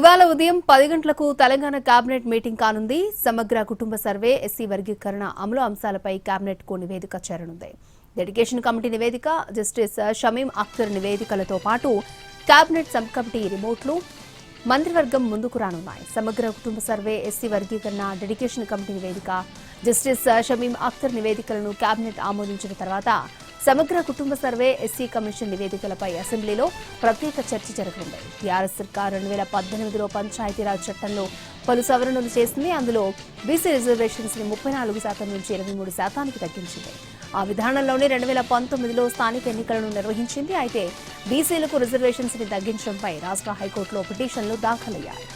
ఇవాళ ఉదయం 10 గంటలకు తెలంగాణ కేబినెట్ మీటింగ్ కానుంది. సమగ్ర కుటుంబ సర్వే, ఎస్సీ వర్గీకరణ అమలు అంశాలపై కేబినెట్ కు నివేదిక చేరనుంది. డెడికేషన్ కమిటీ నివేదిక, జస్టిస్ షమీం అఖ్తర్ నివేదికలతో పాటు కేబినెట్ సబ్ కమిటీ రిపోర్టులు మంత్రివర్గం ముందుకు రానున్నాయి. సమగ్ర కుటుంబ సర్వే, ఎస్సీ వర్గీకరణ, డెడికేషన్ కమిటీ నివేదిక, జస్టిస్ షమీం అఖ్తర్ నివేదికలను కేబినెట్ ఆమోదించిన తర్వాత సమగ్ర కుటుంబ సర్వే, ఎస్సీ కమిషన్ నివేదికలపై అసెంబ్లీలో ప్రత్యేక చర్చ జరగనుంది. టీఆర్ఎస్ సర్కార్ 2018లో పంచాయతీరాజ్ చట్టంలో పలు సవరణలు చేసింది. అందులో బీసీ రిజర్వేషన్స్ ని 34% నుంచి 23% తగ్గించింది. ఆ విధానంలోనే 2019లో స్థానిక ఎన్నికలను నిర్వహించింది. అయితే బీసీలకు రిజర్వేషన్స్ ని తగ్గించడంపై రాష్ట్ర హైకోర్టులో పిటిషన్లు దాఖలయ్యాయి.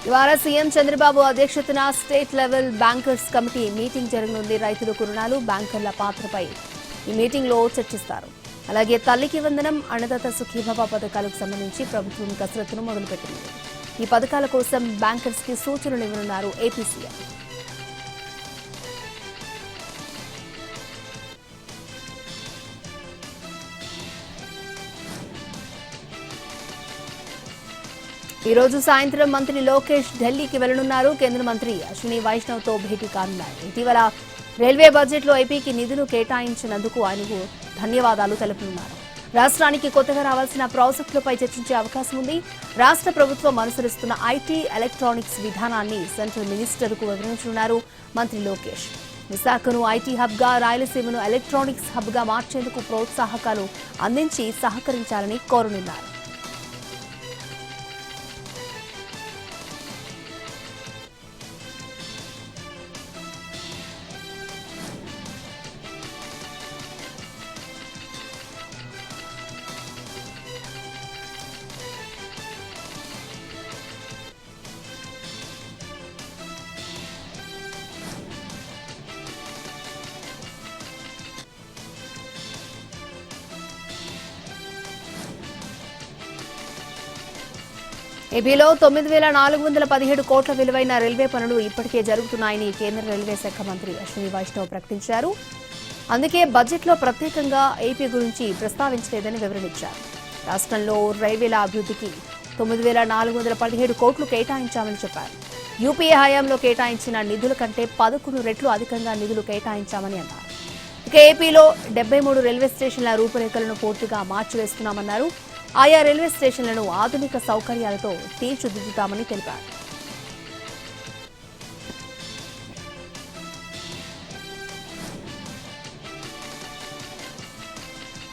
ఇవాళ సీఎం చంద్రబాబు అధ్యక్షతన state level bankers committee meeting జరగనుంది. రైతులకు రుణాలు, బ్యాంకర్ల పాత్రపై ఈ మీటింగ్ లో చర్చిస్తారు. అలాగే తల్లికి వందనం, అన్నదాత సుఖీభవ పథకాలకు సంబంధించి ప్రభుత్వం కసరత్తును మొదలుపెట్టింది. ఈ పథకాల కోసం బ్యాంకర్స్ కి సూచనలు ఇవ్వనున్నారు ఏపీ సీఎం. ఈ రోజు సాయంత్రం మంత్రి లోకేష్ ఢిల్లీకి వెళ్లనున్నారు. కేంద్ర మంత్రి అశ్విని వైష్ణవ్ తో భేటీ కానున్నారు. ఇటీవల రైల్వే బడ్జెట్ లో ఏపీకి నిధులు కేటాయించినందుకు ఆయనకు ధన్యవాదాలు తెలుపనున్నారు. రాష్ట్రానికి కొత్తగా రావాల్సిన ప్రాజెక్టులపై చర్చించే అవకాశం ఉంది. రాష్ట్ర ప్రభుత్వం అనుసరిస్తున్న ఐటీ, ఎలక్ట్రానిక్స్ విధానాన్ని సెంట్రల్ మినిస్టర్ కు వివరించనున్నారు మంత్రి లోకేష్. విశాఖను ఐటీ హబ్ గా, రాయలసీమను ఎలక్ట్రానిక్స్ హబ్ గా మార్చేందుకు ప్రోత్సాహకాలు అందించి సహకరించాలని కోరనున్నారు. ఏపీలో 9,417 కోట్ల విలువైన రైల్వే పనులు ఇప్పటికే జరుగుతున్నాయని కేంద్ర రైల్వే శాఖ మంత్రి అశ్విని వైష్ణవ్ ప్రకటించారు. అందుకే బడ్జెట్లో ప్రత్యేకంగా ఏపీ గురించి ప్రస్తావించలేదని వివరణించారు. రాష్ట్రంలో రైల్వేల అభివృద్ధికి 9,417 కోట్లు కేటాయించామని చెప్పారు. యూపీఏ హయాంలో కేటాయించిన నిధుల కంటే 11 రెట్లు అధికంగా నిధులు కేటాయించామని అన్నారు. ఇక ఏపీలో 73 రైల్వే స్టేషన్ల రూపురేఖలను పూర్తిగా మార్చివేస్తున్నామన్నారు. ఆయా రైల్వే స్టేషన్లను ఆధునిక సౌకర్యాలతో తీర్చిదిద్దుతామని తెలిపారు.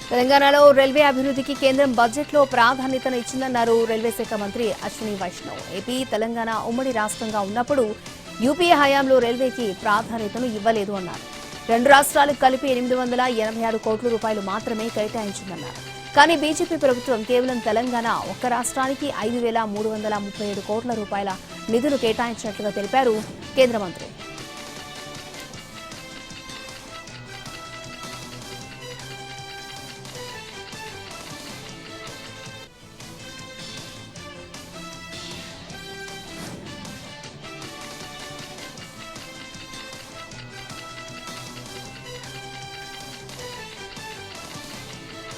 తెలంగాణలో రైల్వే అభివృద్ధికి కేంద్రం బడ్జెట్లో ప్రాధాన్యతను ఇచ్చిందన్నారు రైల్వే శాఖ మంత్రి అశ్విని వైష్ణవ్. ఏపీ, తెలంగాణ ఉమ్మడి రాష్ట్రంగా ఉన్నప్పుడు యూపీఏ హయాంలో రైల్వేకి ప్రాధాన్యతను ఇవ్వలేదు అన్నారు. రెండు రాష్ట్రాలకు కలిపి 886 కోట్ల రూపాయలు మాత్రమే కేటాయించిందన్నారు. కానీ బీజేపీ ప్రభుత్వం కేవలం తెలంగాణ ఒక్క రాష్ట్రానికి 5,337 కోట్ల రూపాయల నిధులు కేటాయించినట్లుగా తెలిపారు కేంద్ర మంత్రి.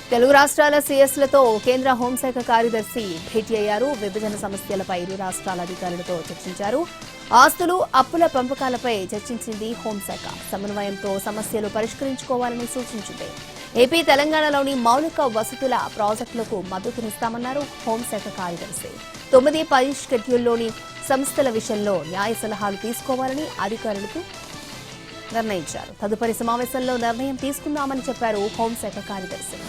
తెలుగు రాష్ట్రాల సీఎస్లతో కేంద్ర హోంశాఖ కార్యదర్శి భేటీ అయ్యారు. విభజన సమస్యలపై ఇరు రాష్ట్రాల అధికారులతో చర్చించారు. ఆస్తులు, అప్పుల పంపకాలపై చర్చించింది హోంశాఖ. సమన్వయంతో సమస్యలు పరిష్కరించుకోవాలని సూచించింది. ఏపీ, తెలంగాణలోని మౌలిక వసతుల ప్రాజెక్టులకు మద్దతునిస్తామన్నారు హోంశాఖ కార్యదర్శి. 9-10 షెడ్యూల్లోని సంస్థల విషయంలో న్యాయ సలహాలు తీసుకోవాలని అధికారులకు నిర్ణయించారు. తదుపరి సమావేశంలో నిర్ణయం తీసుకుందామని చెప్పారు హోంశాఖ కార్యదర్శి.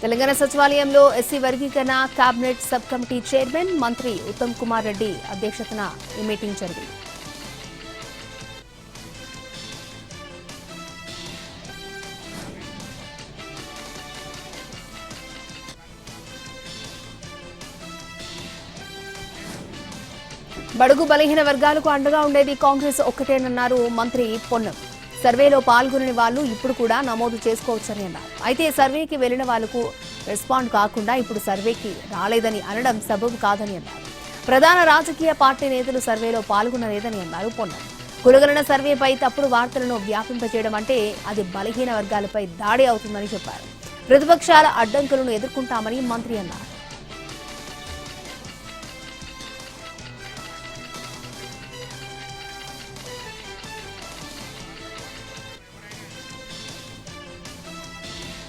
తెలంగాణ సచివాలయంలో ఎస్సీ వర్గీకరణ కేబినెట్ సబ్ కమిటీ చైర్మన్ మంత్రి ఉత్తమ్ కుమార్ రెడ్డి అధ్యక్షతన ఈ మీటింగ్ జరిగింది. బడుగు బలహీన వర్గాలకు అండగా ఉండేది కాంగ్రెస్ ఒక్కటేనన్నారు మంత్రి పొన్నం. సర్వేలో పాల్గొనని వాళ్ళు ఇప్పుడు కూడా నమోదు చేసుకోవచ్చని అన్నారు. అయితే సర్వేకి వెళ్లిన వాళ్లకు రెస్పాండ్ కాకుండా ఇప్పుడు సర్వేకి రాలేదని అనడం సబబు కాదని అన్నారు. ప్రధాన రాజకీయ పార్టీ నేతలు సర్వేలో పాల్గొనలేదని అన్నారు పొన్నం. కులగణన సర్వేపై తప్పుడు వార్తలను వ్యాపింపజేయడం అంటే అది బలహీన వర్గాలపై దాడి అవుతుందని చెప్పారు. ప్రతిపక్షాల అడ్డంకులను ఎదుర్కొంటామని మంత్రి అన్నారు.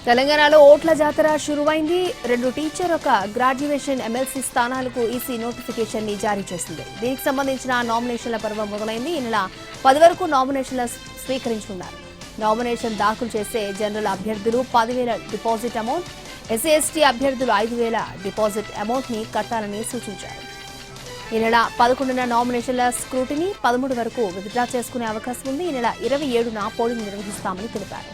తెలంగాణలో ఓట్ల జాతర షురువైంది. 2 టీచర్, 1 గ్రాడ్యుయేషన్ ఎమ్మెల్సీ స్థానాలకు ఈసీ నోటిఫికేషన్ ని జారీ చేసింది. దీనికి సంబంధించిన నామినేషన్ల పర్వం మొదలైంది. ఈ నెల 10 వరకు నామినేషన్ల స్వీకరించనున్నారు. నామినేషన్ దాఖలు చేసే జనరల్ అభ్యర్థులు 10,000 డిపాజిట్ అమౌంట్, ఎస్సీ ఎస్టీ అభ్యర్థులు 5,000 డిపాజిట్ అమౌంట్ ని కట్టాలని సూచించారు. ఈ నెల 11న నామినేషన్ల స్క్రూటినీ, 13 వరకు విత్డ్రా చేసుకునే అవకాశం ఉంది. ఈ నెల 27న పోలింగ్ నిర్వహిస్తామని తెలిపారు.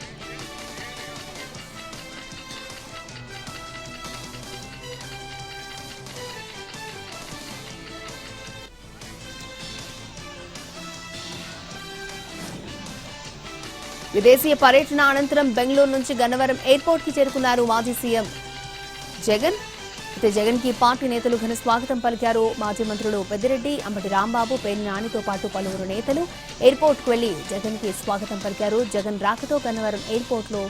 విదేశీయ పర్యటన అనంతరం బెంగళూరు నుంచి గన్నవరం ఎయిర్పోర్ట్ కి చేరుకున్నారు మాజీ సీఎం జగన్. అయితే జగన్ కి పార్టీ నేతలు ఘన స్వాగతం పలికారు. మాజీ మంత్రులు పెద్దిరెడ్డి, అంబటి రాంబాబు, పేర్ని నానితో పాటు పలువురు నేతలు ఎయిర్పోర్ట్ కు వెళ్లి జగన్ కి స్వాగతం పలికారు. జగన్ రాకతో గన్నవరం ఎయిర్పోర్ట్ లో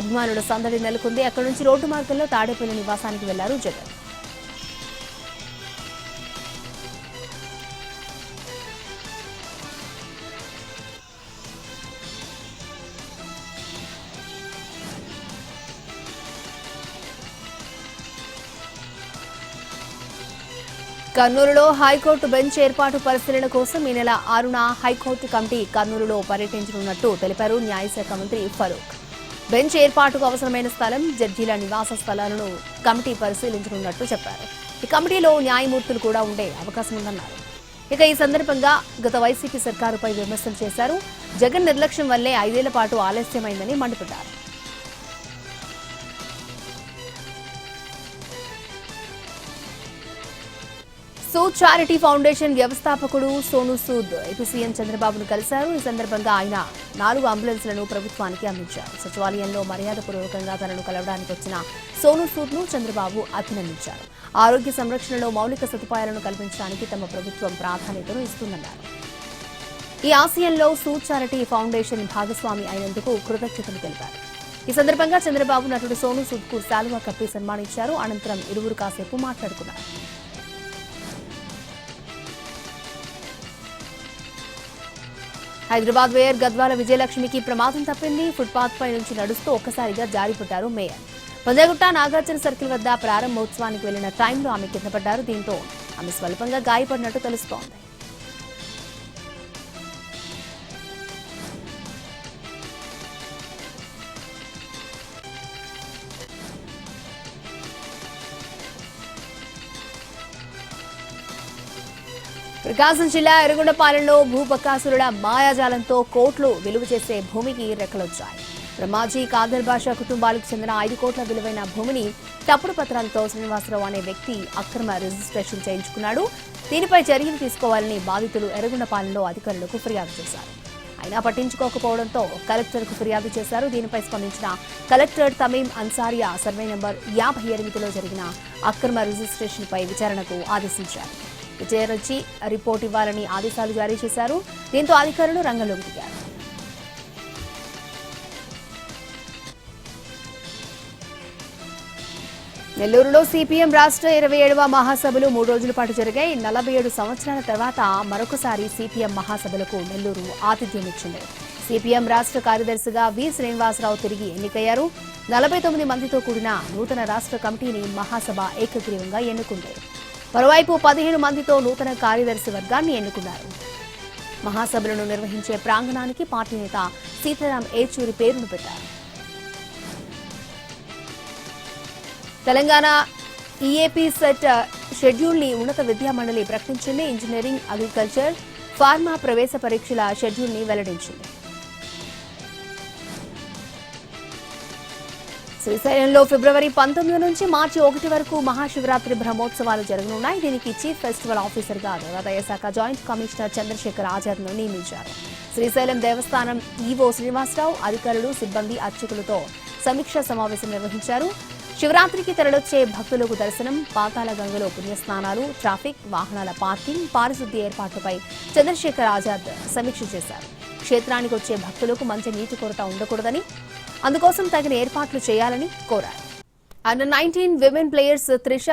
అభిమానుల సందడి నెలకొంది. అక్కడి నుంచి రోడ్డు మార్గంలో తాడేపల్లి నివాసానికి వెళ్లారు జగన్. కర్నూలులో హైకోర్టు బెంచ్ ఏర్పాటు పరిశీలన కోసం ఈ నెల 6న హైకోర్టు కమిటీ కర్నూలులో పర్యటించనున్నట్టు తెలిపారు న్యాయశాఖ మంత్రి ఫరూక్. బెంచ్ ఏర్పాటుకు అవసరమైన స్థలం, జడ్జీల నివాస స్థలాలను కమిటీ పరిశీలించనున్నట్టు చెప్పారు. ఈ కమిటీలో న్యాయమూర్తులు కూడా ఉండే అవకాశం ఉందన్నారు. ఇక ఈ సందర్భంగా గత వైసీపీ సర్కారుపై విమర్శలు చేశారు. జగన్ నిర్లక్ష్యం వల్లే 5 ఏళ్ల పాటు ఆలస్యమైందని మండిపడ్డారు. సూద్ చారిటీ ఫౌండేషన్ వ్యవస్థాపకుడు సోను సూద్ ఏపీ సీఎం చంద్రబాబును కలిశారు. ఈ సందర్భంగా ఆయన 4 అంబులెన్స్లను ప్రభుత్వానికి అందించారు. సచివాలయంలో మర్యాదపూర్వకంగా తనను కలవడానికి వచ్చిన సోను సూద్ ను చంద్రబాబు అభినందించారు. ఆరోగ్య సంరక్షణలో మౌలిక సదుపాయాలను కల్పించడానికి తమ ప్రభుత్వం ప్రాధాన్యతను ఇస్తుందన్నారు. ఈ ఆశయంలో సూద్ చారిటీ ఫౌండేషన్ భాగస్వామి అయినందుకు కృతజ్ఞతలు తెలిపారు. ఈ సందర్భంగా చంద్రబాబు నటుడు సోను సూద్ కు శాలువా కప్పి సన్మానించారు. అనంతరం ఇరువురు కాసేపు మాట్లాడుకున్నారు. హైదరాబాద్ మేయర్ గద్వాల విజయలక్ష్మికి ప్రమాదం తప్పింది. ఫుట్పాత్ పై నుంచి నడుస్తూ ఒక్కసారిగా జారిపడ్డారు మేయర్. పంజాగుట్ట నాగార్జున సర్కిల్ వద్ద ప్రారంభోత్సవానికి వెళ్లిన టైంలో ఆమె కింద పడ్డారు. దీంతో ఆమె స్వల్పంగా గాయపడినట్టు తెలుస్తోంది. ప్రకాశం జిల్లా ఎర్రగొండపాలెంలో భూబకాసురుల మాయాజాలంతో కోట్లు విలువ చేసే భూమికి రెక్కలొచ్చాయి. బ్రహ్మాజీ, కాదర్ బాషా కుటుంబాలకు చెందిన 5 కోట్ల విలువైన భూమిని తప్పుడు పత్రాలతో శ్రీనివాసరావు అనే వ్యక్తి అక్రమ రిజిస్ట్రేషన్ చేయించుకున్నాడు. దీనిపై చర్యలు తీసుకోవాలని బాధితులు ఎర్రగొండపాలెంలో అధికారులకు ఫిర్యాదు చేశారు. అయినా పట్టించుకోకపోవడంతో కలెక్టర్కు ఫిర్యాదు చేశారు. దీనిపై స్పందించిన కలెక్టర్ తమీం అన్సారియా సర్వే నంబర్ 58లో జరిగిన అక్రమ రిజిస్ట్రేషన్పై విచారణకు ఆదేశించారు. విచారించి రిపోర్ట్ ఇవ్వాలని ఆదేశాలు జారీ చేశారు. దీంతో అధికారులు రంగంలోకి దిగారు. నెల్లూరులో సిపిఎం రాష్ట్ర 27వ మహాసభలు 3 రోజుల పాటు జరిగాయి. 47 సంవత్సరాల తర్వాత మరొకసారి సిపిఎం మహాసభలకు నెల్లూరు ఆతిథ్యమిచ్చింది. సిపిఎం రాష్ట్ర కార్యదర్శిగా వి శ్రీనివాసరావు తిరిగి ఎన్నికయ్యారు. 49 మందితో కూడిన నూతన రాష్ట్ర కమిటీని మహాసభ ఏకగ్రీవంగా ఎన్నుకుంది. మరోవైపు 15 మందితో నూతన కార్యదర్శి వర్గాన్ని ఎన్నుకున్నారు. మహాసభలను నిర్వహించే ప్రాంగణానికి పార్టీ నేత సీతారాం ఏచూరి పేరును పెట్టారు. తెలంగాణ ఈఏపీ సెట్ షెడ్యూల్ ని ఉన్నత విద్యామండలి ప్రకటించింది. ఇంజనీరింగ్, అగ్రికల్చర్, ఫార్మా ప్రవేశ పరీక్షల షెడ్యూల్ ని వెల్లడించింది. శ్రీశైలంలో ఫిబ్రవరి 19 నుంచి మార్చి 1 వరకు మహాశివరాత్రి బ్రహ్మోత్సవాలు జరగనున్నాయి. దీనికి చీఫ్ ఫెస్టివల్ ఆఫీసర్ గా దేవాదాయ శాఖ జాయింట్ కమిషనర్ చంద్రశేఖర్ ఆజాద్ ను నియమించారు. శ్రీశైలం దేవస్థానం ఈవో శ్రీనివాసరావు అధికారులు సిబ్బంది అర్చకులతో సమీక్షా సమావేశం నిర్వహించారు. శివరాత్రికి తరలొచ్చే భక్తులకు దర్శనం, పాతాళ గంగలో పుణ్యస్నానాలు, ట్రాఫిక్, వాహనాల పార్కింగ్, పారిశుద్ధ్య ఏర్పాట్లపై చంద్రశేఖర్ ఆజాద్ సమీక్ష చేశారు. క్షేత్రానికి వచ్చే భక్తులకు మంచి నీటి కొరత ఉండకూడదని, అందుకోసం తగిన ఏర్పాట్లు చేయాలని కోరారు. Under nineteen women players Trisha,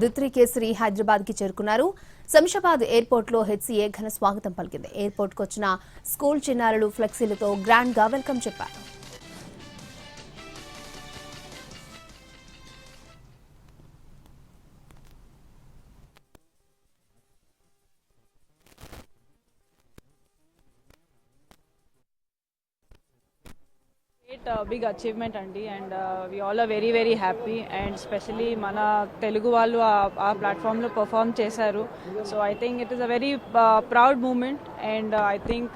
Drithi Kesari Hyderabad కి చేరుకున్నారు. శంషాబాద్ ఎయిర్పోర్ట్ లో హెచ్సీఏ ఘన స్వాగతం పలికింది. ఎయిర్పోర్ట్ కు వచ్చిన స్కూల్ చిన్నారులు ఫ్లెక్సీలతో గ్రాండ్ గా వెల్కమ్ చెప్పారు. Big achievement andi, and we all are very happy, and especially mana Telugu vallu aa platform lo perform chesaru. So I think it is a very proud moment, and I think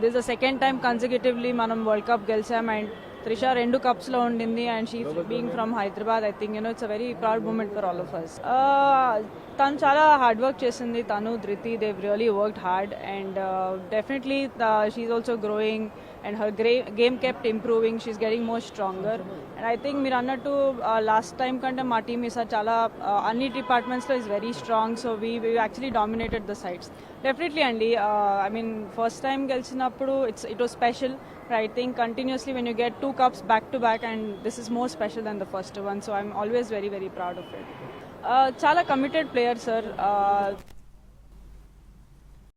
this is the second time consecutively manam World Cup gelsam, and Trisha rendu cups lo undindi, and she being from Hyderabad, I think it's a very proud moment for all of us. Tanu chala hard work chesindi, Tanu, Dhriti, they've really worked hard, and definitely she's also growing, and her game kept improving. She's getting more stronger, and I think meer annattu last time kante ma team is chala anni departments lo is very strong, so we actually dominated the sides. Definitely andi, I mean first time gelisinappudu it was special, but I think continuously when you get 2 cups back to back, and this is more special than the first one, so I'm always very proud of it. Chala committed player, sir.